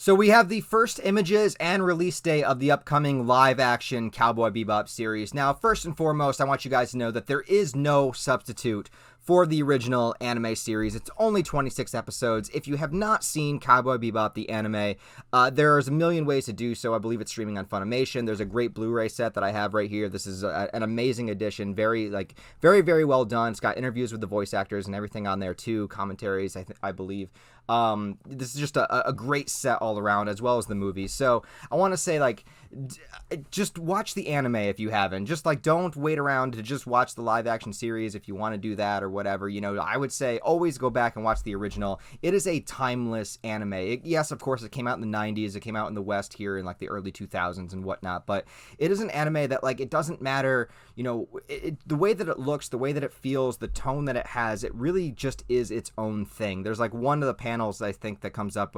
So we have the first images and release date of the upcoming live-action Cowboy Bebop series. Now, first and foremost, I want you guys to know that there is no substitute for the original anime series. It's only 26 episodes. If you have not seen Cowboy Bebop, the anime, there's a million ways to do so. I believe it's streaming on Funimation. There's a great Blu-ray set that I have right here. This is an amazing edition. Very, very well done. It's got interviews with the voice actors and everything on there too. Commentaries, I believe. This is just a great set all around, as well as the movie. So I want to say, just watch the anime if you haven't. Just don't wait around to just watch the live action series if you want to do that or whatever. I would say always go back and watch the original. It is a timeless anime. Yes, of course, it came out in the 90s. It came out in the West here in the early 2000s and whatnot. But it is an anime that it doesn't matter, the way that it looks, the way that it feels, the tone that it has. It really just is its own thing. There's one of the panels, I think, that comes up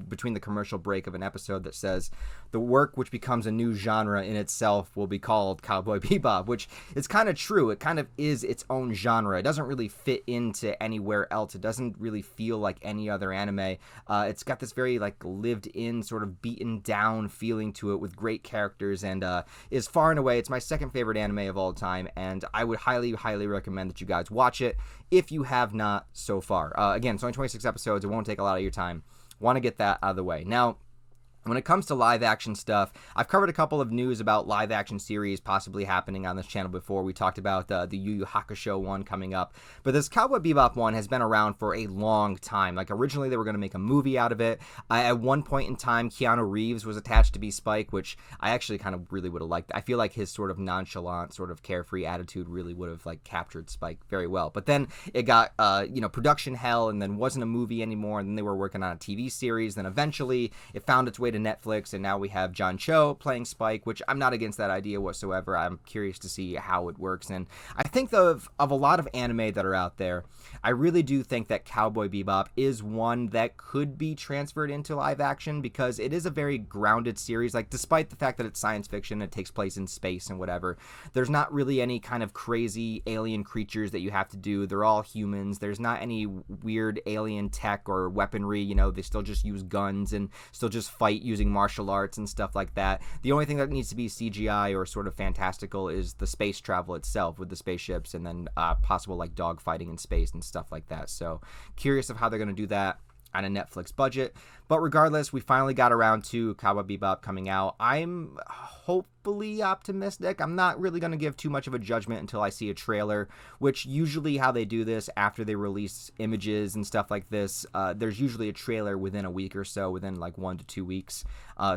between the commercial break of an episode that says the work which becomes a new genre in itself will be called Cowboy Bebop, which is kind of true. It kind of is its own genre. It doesn't really fit into anywhere else. It doesn't really feel like any other anime. It's got this very lived in, sort of beaten down feeling to it with great characters, and is far and away, it's my second favorite anime of all time, and I would highly recommend that you guys watch it if you have not so far. Again, it's only 26 episodes. It won't take a lot of your time. Want to get that out of the way. Now, when it comes to live action stuff, I've covered a couple of news about live action series possibly happening on this channel before. We talked about the Yu Yu Hakusho one coming up, but this Cowboy Bebop one has been around for a long time. Originally they were going to make a movie out of it. At one point in time, Keanu Reeves was attached to be Spike, which I actually kind of really would have liked. I feel like his sort of nonchalant, sort of carefree attitude really would have captured Spike very well. But then it got production hell, and then wasn't a movie anymore, and then they were working on a TV series. Then eventually it found its way to Netflix, and now we have John Cho playing Spike, which I'm not against that idea whatsoever. I'm curious to see how it works, and I think of a lot of anime that are out there, I really do think that Cowboy Bebop is one that could be transferred into live action, because it is a very grounded series. Despite the fact that it's science fiction, it takes place in space and whatever, there's not really any kind of crazy alien creatures that you have to do. They're all humans. There's not any weird alien tech or weaponry. They still just use guns and still just fight using martial arts and stuff like that. The only thing that needs to be CGI or sort of fantastical is the space travel itself with the spaceships, and then possible dog fighting in space and stuff like that. So curious of how they're going to do that on a Netflix budget. But regardless, we finally got around to Cowboy Bebop coming out. I'm hopefully optimistic. I'm not really going to give too much of a judgment until I see a trailer, which usually how they do this after they release images and stuff like this. There's usually a trailer within a week or so, within 1 to 2 weeks.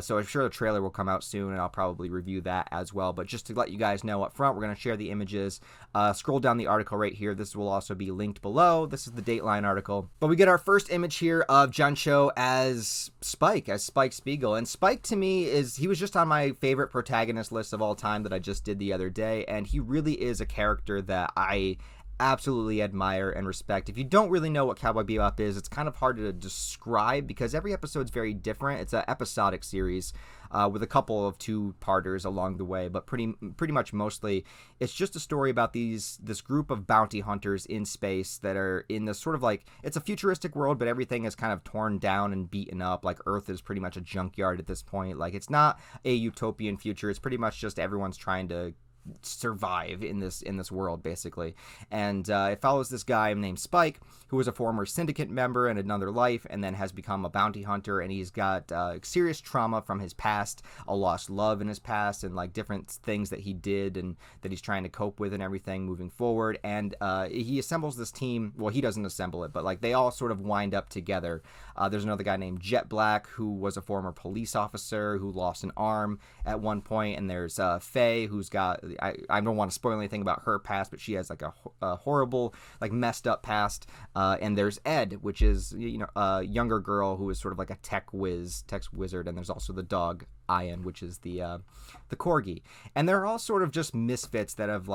So I'm sure the trailer will come out soon, and I'll probably review that as well. But just to let you guys know up front, we're going to share the images. Scroll down the article right here. This will also be linked below. This is the Dateline article. But we get our first image here of John Cho as Spike Spiegel. And Spike, to me, he was just on my favorite protagonist list of all time that I just did the other day, and he really is a character that I absolutely admire and respect. If you don't really know what Cowboy Bebop is, it's kind of hard to describe because every episode's very different. It's an episodic series with a couple of two-parters along the way, but pretty much mostly it's just a story about this group of bounty hunters in space that are in this sort of it's a futuristic world, but everything is kind of torn down and beaten up. Earth is pretty much a junkyard at this point. It's not a utopian future. It's pretty much just everyone's trying to survive in this world, basically. And it follows this guy named Spike, who was a former syndicate member in another life, and then has become a bounty hunter, and he's got serious trauma from his past, a lost love in his past, and different things that he did and that he's trying to cope with and everything moving forward. And he assembles this team. Well, he doesn't assemble it, but they all sort of wind up together. There's another guy named Jet Black, who was a former police officer who lost an arm at one point, and there's Faye, who's got, I don't want to spoil anything about her past, but she has a horrible, messed up past. And there's Ed, which is a younger girl who is sort of a tech wizard, and there's also the dog Ian, which is the corgi. And they're all sort of just misfits that have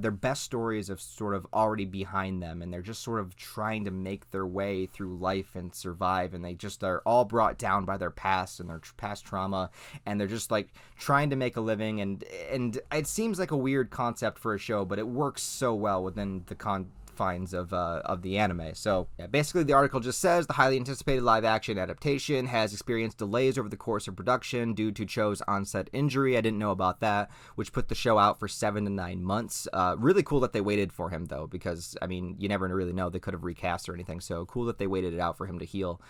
their best stories have sort of already behind them, and they're just sort of trying to make their way through life and survive, and they just are all brought down by their past and their past trauma, and they're just trying to make a living, and it seems like a weird concept for a show, but it works so well within the confines of the anime. So yeah, basically the article just says the highly anticipated live action adaptation has experienced delays over the course of production due to Cho's onset injury. I didn't know about that, which put the show out for 7 to 9 months. Really cool that they waited for him though, because I mean, you never really know, they could have recast or anything. So cool that they waited it out for him to heal.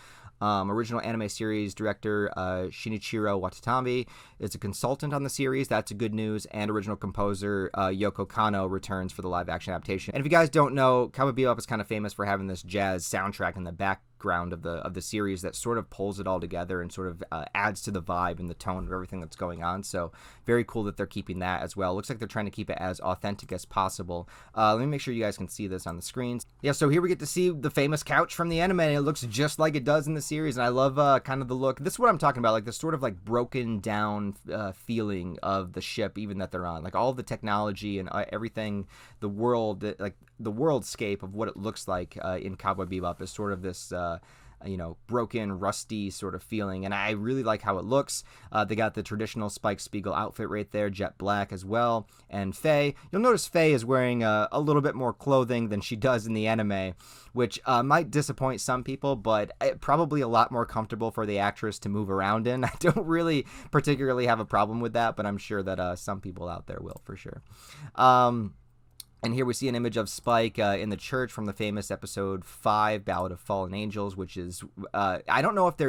Original anime series director Shinichiro Watanabe is a consultant on the series. That's a good news. And original composer Yoko Kanno returns for the live action adaptation. And if you guys don't know, Cowboy Bebop is kind of famous for having this jazz soundtrack in the background of the series that sort of pulls it all together and sort of adds to the vibe and the tone of everything that's going on. So very cool that they're keeping that as well. Looks like they're trying to keep it as authentic as possible. Let me make sure you guys can see this on the screens. Yeah, so here we get to see the famous couch from the anime. It looks just like it does in the series, and I love kind of the look. This is what I'm talking about, like this sort of like broken down feeling of the ship even that they're on. Like all the technology and everything, the world, like the worldscape of what it looks like in Cowboy Bebop is sort of this broken, rusty sort of feeling, and I really like how it looks. They got the traditional Spike Spiegel outfit right there, jet black as well. And Faye, you'll notice Faye is wearing a little bit more clothing than she does in the anime, which might disappoint some people, but probably a lot more comfortable for the actress to move around in. I don't really particularly have a problem with that, but I'm sure that some people out there will for sure. And here we see an image of Spike in the church from the famous episode 5, Ballad of Fallen Angels, which is, I don't know if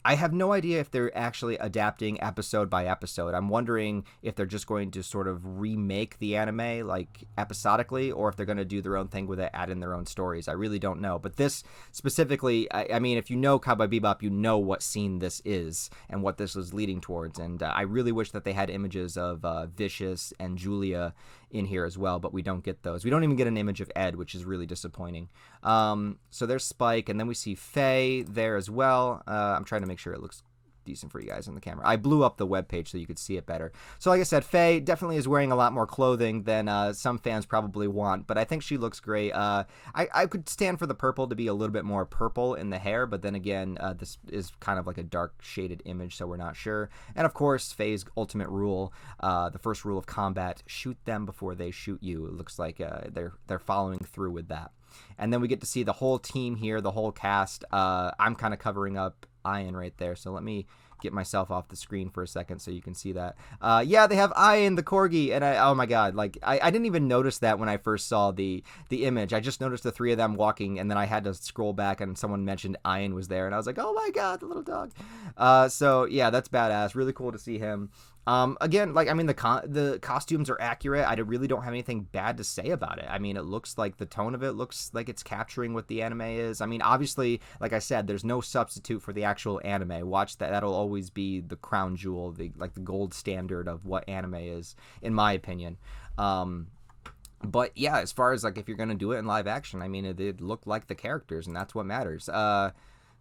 I have no idea if they're actually adapting episode by episode. I'm wondering if they're just going to sort of remake the anime, like, episodically, or if they're going to do their own thing with it, add in their own stories. I really don't know. But this specifically, I mean, if you know Cowboy Bebop, you know what scene this is and what this was leading towards. And I really wish that they had images of Vicious and Julia in here as well, but we don't get those. We don't even get an image of Ed, which is really disappointing. So there's Spike, and then we see Faye there as well. I'm trying to make sure it looks decent for you guys on the camera. I blew up the webpage so you could see it better. So like I said, Faye definitely is wearing a lot more clothing than some fans probably want, but I think she looks great. I could stand for the purple to be a little bit more purple in the hair, but then again, this is kind of like a dark shaded image, so we're not sure. And of course, Faye's ultimate rule, the first rule of combat, shoot them before they shoot you. It looks like they're following through with that. And then we get to see the whole team here, the whole cast. I'm kind of covering up Ian right there, so let me get myself off the screen for a second so you can see that. Yeah, they have Ian the corgi, and oh my god, like I didn't even notice that when I first saw the image. I just noticed the three of them walking, and then I had to scroll back and someone mentioned Ian was there, and I was like, oh my god, the little dog. So yeah, that's badass. Really cool to see him. Again, like, I mean, the costumes are accurate. I really don't have anything bad to say about it. I mean, it looks like the tone of it looks like it's capturing what the anime is. I mean, obviously, like I said, there's no substitute for the actual anime. Watch that. That'll always be the crown jewel, the gold standard of what anime is, in my opinion. But yeah, as far as like if you're going to do it in live action, I mean, it looked like the characters, and that's what matters.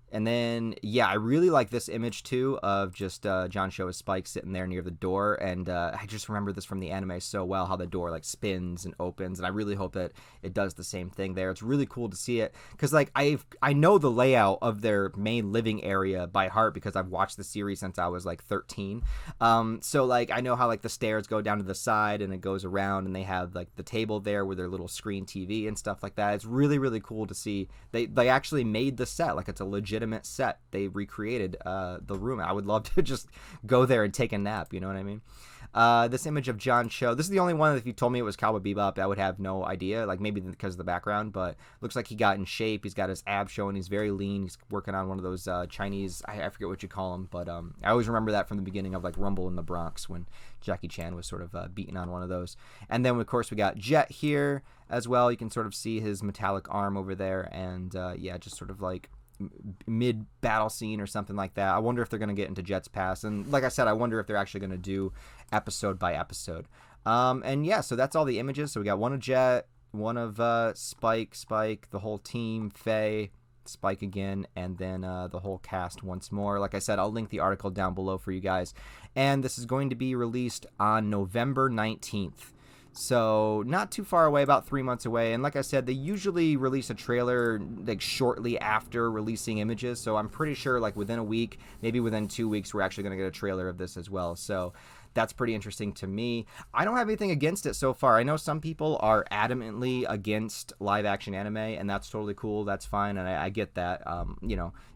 And then, yeah, I really like this image, too, of just John Cho as Spike sitting there near the door. And I just remember this from the anime so well, how the door, like, spins and opens. And I really hope that it does the same thing there. It's really cool to see it. Because, like, I know the layout of their main living area by heart because I've watched the series since I was, like, 13. So, like, I know how, like, the stairs go down to the side and it goes around. And they have, like, the table there with their little screen TV and stuff like that. It's really, really cool to see. They actually made the set. Like, it's a legitimate set. They recreated the room. I would love to just go there and take a nap, you know what I mean? This image of John Cho, this is the only one that if you told me it was Cowboy Bebop, I would have no idea, like maybe because of the background, but looks like he got in shape. He's got his abs showing. He's very lean. He's working on one of those Chinese, I forget what you call them, but I always remember that from the beginning of like Rumble in the Bronx when Jackie Chan was sort of beating on one of those. And then of course we got Jet here as well. You can sort of see his metallic arm over there, and yeah, just sort of like mid battle scene or something like that. I wonder if they're going to get into Jet's past, and like I said, I wonder if they're actually going to do episode by episode. And yeah, so that's all the images. So we got one of Jet, one of Spike, the whole team, Faye, Spike again, and then the whole cast once more. Like I said, I'll link the article down below for you guys, and this is going to be released on November 19th. So not too far away, about 3 months away. And like I said, they usually release a trailer like shortly after releasing images. So I'm pretty sure like within a week, maybe within 2 weeks, we're actually going to get a trailer of this as well. So that's pretty interesting to me. I don't have anything against it so far. I know some people are adamantly against live action anime, and that's totally cool. That's fine, and I get that.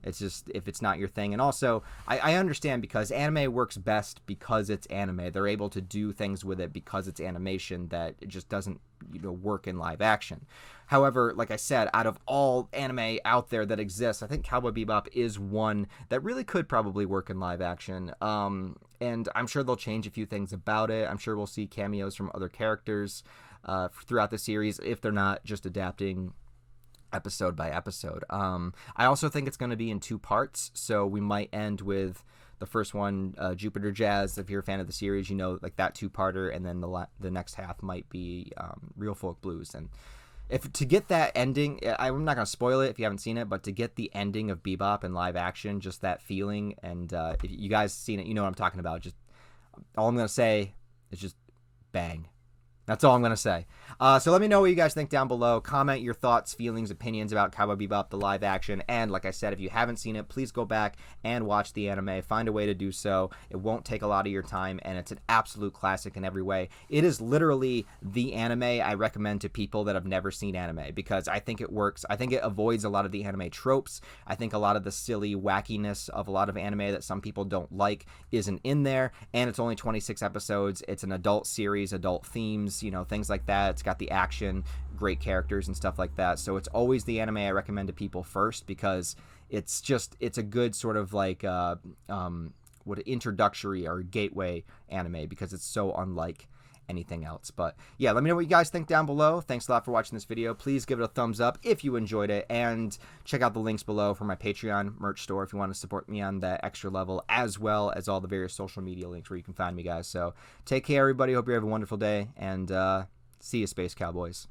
It's just if it's not your thing. And also, I understand because anime works best because it's anime. They're able to do things with it because it's animation that it just doesn't work in live action. However, like I said, out of all anime out there that exists, I think Cowboy Bebop is one that really could probably work in live action. And I'm sure they'll change a few things about it. I'm sure we'll see cameos from other characters throughout the series if they're not just adapting episode by episode. I also think it's going to be in 2 parts, so we might end with the first one, Jupiter Jazz. If you're a fan of the series, like that 2-parter, and then the next half might be Real Folk Blues. And to get that ending, I'm not going to spoil it if you haven't seen it, but to get the ending of Bebop in live action, just that feeling, and if you guys seen it, you know what I'm talking about. Just all I'm going to say is just bang. That's all I'm going to say. So let me know what you guys think down below. Comment your thoughts, feelings, opinions about Cowboy Bebop, the live action. And like I said, if you haven't seen it, please go back and watch the anime. Find a way to do so. It won't take a lot of your time, and it's an absolute classic in every way. It is literally the anime I recommend to people that have never seen anime, because I think it works. I think it avoids a lot of the anime tropes. I think a lot of the silly wackiness of a lot of anime that some people don't like isn't in there. And it's only 26 episodes. It's an adult series, adult themes, things like that. It's got the action, great characters and stuff like that. So it's always the anime I recommend to people first, because it's a good sort of like introductory or gateway anime, because it's so unlike anything else. But yeah, let me know what you guys think down below. Thanks a lot for watching this video. Please give it a thumbs up if you enjoyed it, and check out the links below for my Patreon merch store if you want to support me on that extra level, as well as all the various social media links where you can find me, guys. So take care, everybody. Hope you have a wonderful day, and see you, Space Cowboys.